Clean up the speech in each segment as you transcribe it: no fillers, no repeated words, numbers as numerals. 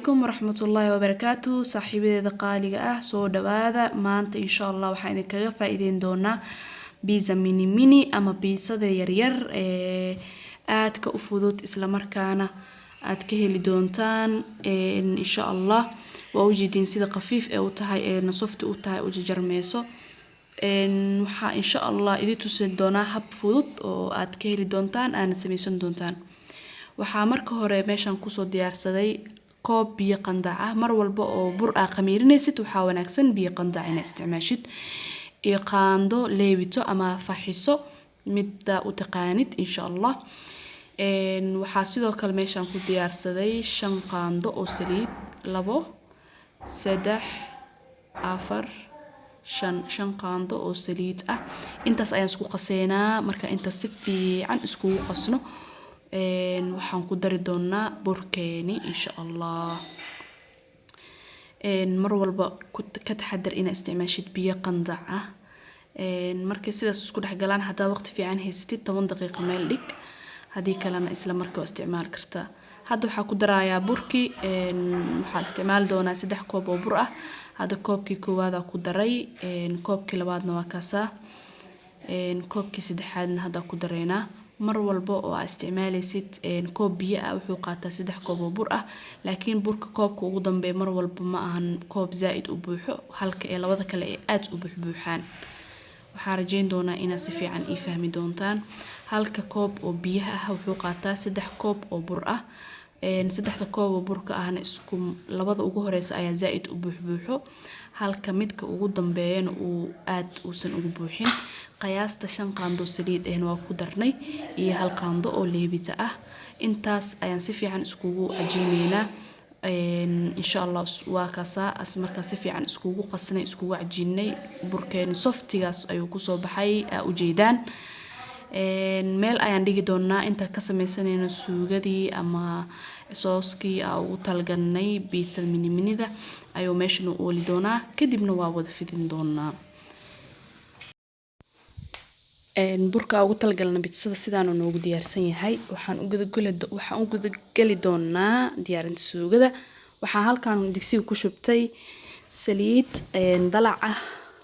عليكم ورحمة الله وبركاته صاحبي قالي سو دوادا مانت إن شاء الله وحين كذا فايدين دونا بيتزا ميني أما بيتزا ذا يرير آد كأفودوت إسلامركانا آد كهلي دونتان إن شاء الله وأوجدين سيدا خفيف أو تهاي نصفت أو تهاي أوجي جرميسو waxaa insha Allah idin tusi doonaa hab fudud oo aad ka heli doontaan aan samaysan doontaan waxaa marka hore meeshan ku soo diyaarsaday koob biyo qandac ah mar walba oo bur ah qamiirinaysid waxaa wanaagsan biyo qandac in isticmaashid iyo qaando leebito ama faxiso midda u taqaanid insha Allah waxaa sidoo kale meeshan ku diyaarsaday 5 qaando oo saliid 2 3 4 shan qaando oo saliid ah intaas ayaan isku qaseynaa marka inta si fiican isku qasno waxaan ku dari doonaa burkeeni insha Allah mar walba ka taxadar in isticmaashid biyo qandac ah markay sidaas isku dhex galaan hadaa waqti fiican haysatid 10 daqiiqo meel dhig hadii kalena isla markaa isticmaal kartaa hadda waxaa ku darayaa burki waxaa isticmaal doonaa 3 koob oo bur ah هذا كوبكي كواد أكو دري كوبكي لبعضنا وكاسة كوبكي سدحادنا هذا أكو درينا مر والبو استعمالي ست كوب بيئة وحوقاتها سدح كوب وبرأة لكن برك كوب وقدم بمر والبو معهن كوب زائد وبوحو هلك إلا وذاك الأيات وبوحان وحارجين دونا إنا سفي عن إفهمي دونتان هلك كوب وبيئة وحوقاتها سدح كوب وبرأة saddexda koob oo burka ahna isku labada ugu horeysa ayaa zaid u buuxbuuxo halka midka ugu dambeeyana uu aad uusan ugu buuxin qiyaasta 5 qaando saliid ah waa ku darnay iyo hal qaando oo leebita ah intaas ayaan si fiican iskugu cajiineynaa insha Allah waa kaasa as marka si fiican iskugu qasnay iskugu cajiinay burkeeni softigaas ayuu ku soo baxay u jeedaan meel ayaan dhigi doonaa inta ka samaysanayna suugadii ama sooskii ugu talganay pizza mini-minida ayuu meeshan u ooli doonaa kadibna waa wada fidin doonaa burka ugu talgalna pizzada sidaan uu noogu diyaarsan yahay waxaan u guda gali doonaa diyaarinta suugada waxaan halkan digsiga ku shubtay saliid dalac ah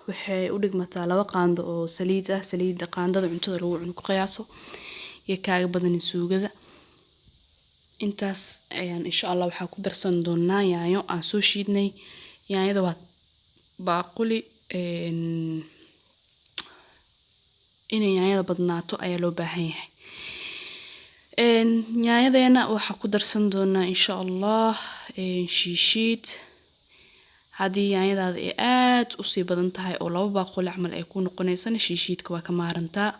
waxay u dhigmataa 2 qaando oo saliid ah saliid qaandada cuntada lagu cuno ku qiyaaso iyo kaaga badan suugada intaas ayaan insha Allah waxa ku darsan doonaa yaanyo aan soo shiidnay yaanyada waa baaquli in yaanyada badnaato ayaa loo baahan yahay yaanyadeena waxa ku darsan doonaa insha Allah shiishid hadii yaanyadaada ay aad u sii badan tahay oo 2 baaquli camal ay ku noqonaysana shiishidka waa ka maarantaa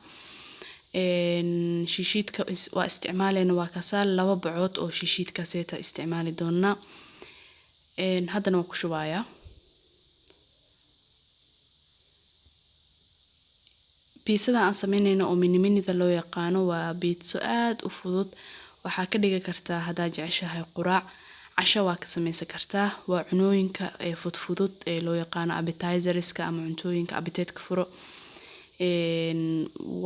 shiishidka waa isticmaaleyna waa ka saal 2 bacood oo shiishidka seeta isticmaali doona haddana waa ku shubaaya pizzada aan sameynayno oo mini-minida loo yaqaano waa pizza aad u fudud waxa ka dhigi kartaa hadaa jeceshahay quraac عشاء واكسميسا كرتا وعنوينك فضفضط لو يقانا appetizerska ama cuntooyinka appetite furo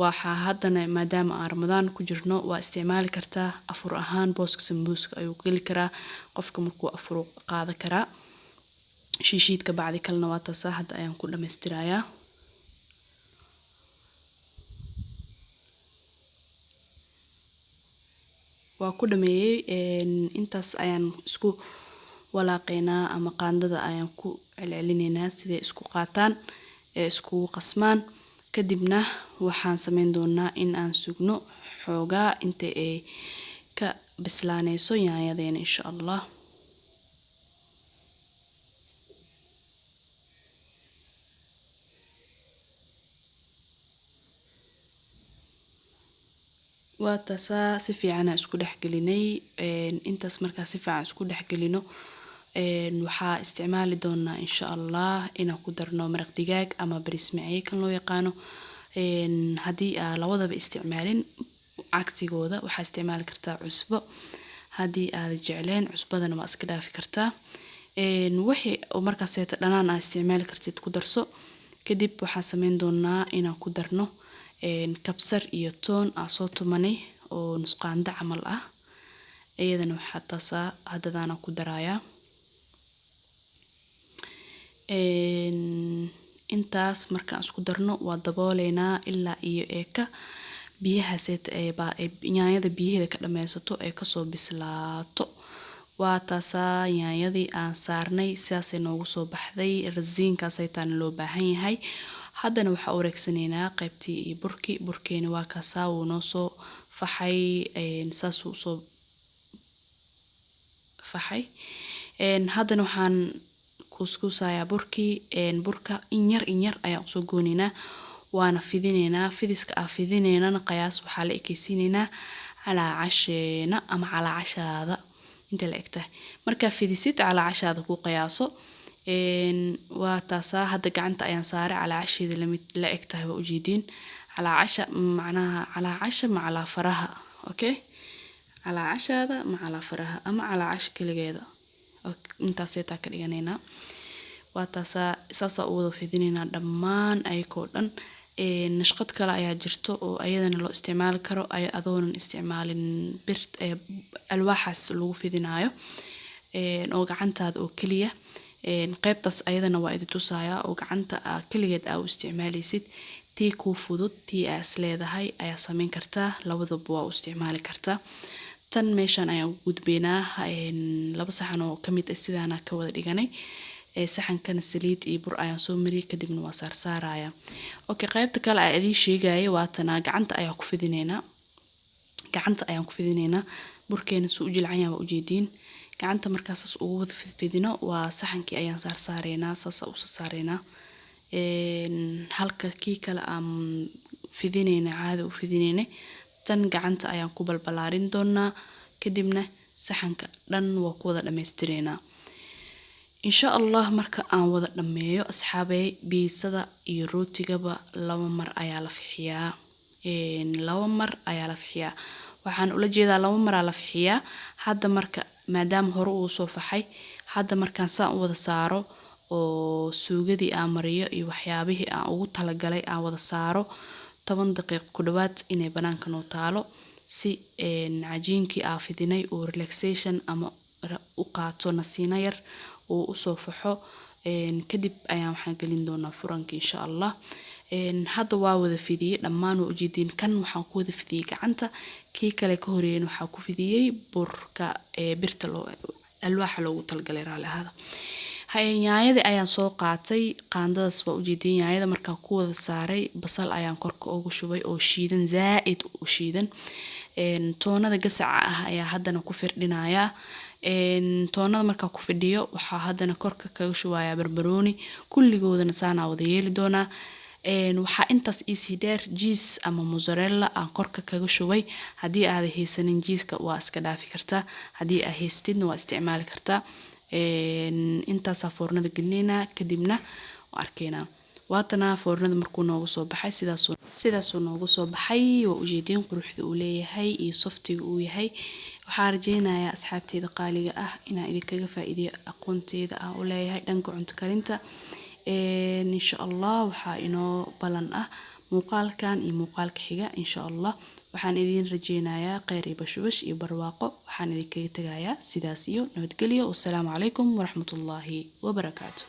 waxa hadana maadaama aan Ramadan ku jirno waa isticmaali kartaa afur ahaan booska sambuuska ayuu gali karaa qofka markuu afur qaada karaa shiishidka bacdi kalena waa taas hadda ayaan ku dhameystirayaa waa ku dhameeyay intaas ayaan isku walaaqeynaa ama qaandada ayaan ku celcelineynaa sida isku qaataan isku qasmaan kadibna waxaan sameyn doonaa in aan sugno xoogaa inta ay ka bislaanayso yaanyadeena insha Allah واتسا سفيعنا اسكو دحقليني intaas markaa si fiican isku dhaxgalino waxa isticmaali doonaa insha Allah inaan ku darno maraq digaag ama bariis macaan kan loo yaqaano hadii aad labadaba isticmaalin cagsigooda waxa isticmaali kartaa cusbo hadii aad jecleen cusbadana waa iska dhaafi kartaa wixii markaas ay dhanaan aad isticmaali kartid ku darso kadib waxa sameyn doonaa inaan ku darno kabsar iyo toon soo tumanay oo nus qaando camal ah iyadana waxa taasa hadana ku daraaya intaas markaan isku darno waa dabooleynaa ilaa iyo ka biyahaas yaanyada biyaheeda ka dhameysato ee kasoo bislaato. waa taasaa yaanyadii aan saarnay sidaasay noogu soo baxday. rasiinkaasay taana loo baahan yahay. haddana waxaa wareegsanaynaa qaybtii iyo burkeeni waa kaasaa wuu noo soo faxay. saasuu soo faxay. haddana waxaan kuskuusayaa burka in yar ayaan usoo goonaynaa waana fidinaynaa. fidiska aan fidinaynana qiyaas waxaa la ekeysiinaynaa calaacasheena ama calaacashaada inta la egtahay. markaa fidisid calaacashaada ku qiyaaso. waa taasaa hadda gacanta ayaan saaray calaacasheeda la egtahay waa ujeediin. calaacasha macnaha calaacasha macalaa faraha. okay calaacashaada macalaa faraha ama calaacasha kaligeeda intaasay taa ka dhiganaynaa. waa taasaa saasaa u wada fidinaynaa dhammaan ayagoo dhan. nashqad kale ayaa jirto oo ayadana loo isticmaali karo adoonan isticmaalin alwaaxaas lagu fidinaayo oo gacantaada oo keliya. qaybtaas ayadana waa idi tusayaa oo gacanta keligeed aa u isticmaalaysid. tii kuu fudud tii aa is leedahay ayaa samayn kartaa. labadaba waa u isticmaali kartaa. tan meeshan ayaan u gudbeynaa 2 saxan oo kamid ah sidaana ka wada dhiganay. saxankana saliid iyo bur ayaan soo mariyay kadibna waa saarsaaraya. okay qaybta kale aan idin sheegay waa tan gacanta ayaan ku fidinaynaa. burkeena soo jilcan waa ujeediin. gacanta markaas ugu wada fidino waa saxankii ayaan saareynaa. saas u saareynaa. halka kii kale aan fidinayna caadi u fidinayna tan gacanta ayaan ku balbalaarin doonaa kadibna saxanka dhan waa ku wada dhameystireynaa insha Allah. marka aan wada dhameeyo asxaabay biisada iyo rootigaba 2 mar ayaa la fixiyaa. 2 mar ayaa la fixiyaa. waxaan ula jeedaa 2 mar ayaa la fixiyaa. hadda marka maadaama hore uu soo faxay hadda markaan saan u wada saaro oo suugadii aan mariyo iyo waxyaabihii aan ugu talagalay aan wada saaro 10 daqiiqo ku dhawaad inay banaanka noo taalo si cajiinkii aan fidinay oo relaxation ama u qaato nasiina yar oo u soo faxo. kadib ayaan waxaan gelin doonaa furanka insha Allah. hadda waa wada fidiyay dhammaan waa ujeedin kan waxaan ku wada fidiyay gacanta. kii kale ka horeeyay waxaan ku fidiyay burka birta alwaaxa loogu talagalay raali ahada. yaanyada ayaan soo qaatay qaandadaas waa ujeedin. yaanyada markaan ku wada saaray basal ayaan korka ugu shubay oo shiidan zaaid u shiidan. toonada gasaca ah ayaa haddana ku firdhinayaa. toonada markaa ku fidhiyo waxaa haddana korka kaga shubayaa barbarooni kulligoodana saana wada yeeli doonaa. waxaa intaas easy dheer cheese ama mozzarella aan korka kaga shubay. haddii aad haysanin cheeska waa iska dhaafi kartaa. haddii aad haystidna waa isticmaali kartaa. intaas foornada gelinayna kadibna waa arkeynaa. waatana foornada markuu noogu soo baxay sidaas noogu soo baxay waa ujeedin quruxda uu leeyahay iyo softiga uu yahay. waxaan rajeynayaa asxaabteeda qaaliga ah inaan idinkaga faa'iideeyo aqoonteeda aan u leeyahay dhanka cunto karinta. insha Allah waxaa inoo balan ah muuqaalkan iyo muuqaalka xiga insha Allah. waxaan idin rajeynayaa khayr iyo bashabash iyo barwaaqo. waxaan idinkaga tagayaa sidaas iyo nabadgelyo. wassalaamu calaykum waraxmatullaahi wabarakaatuh.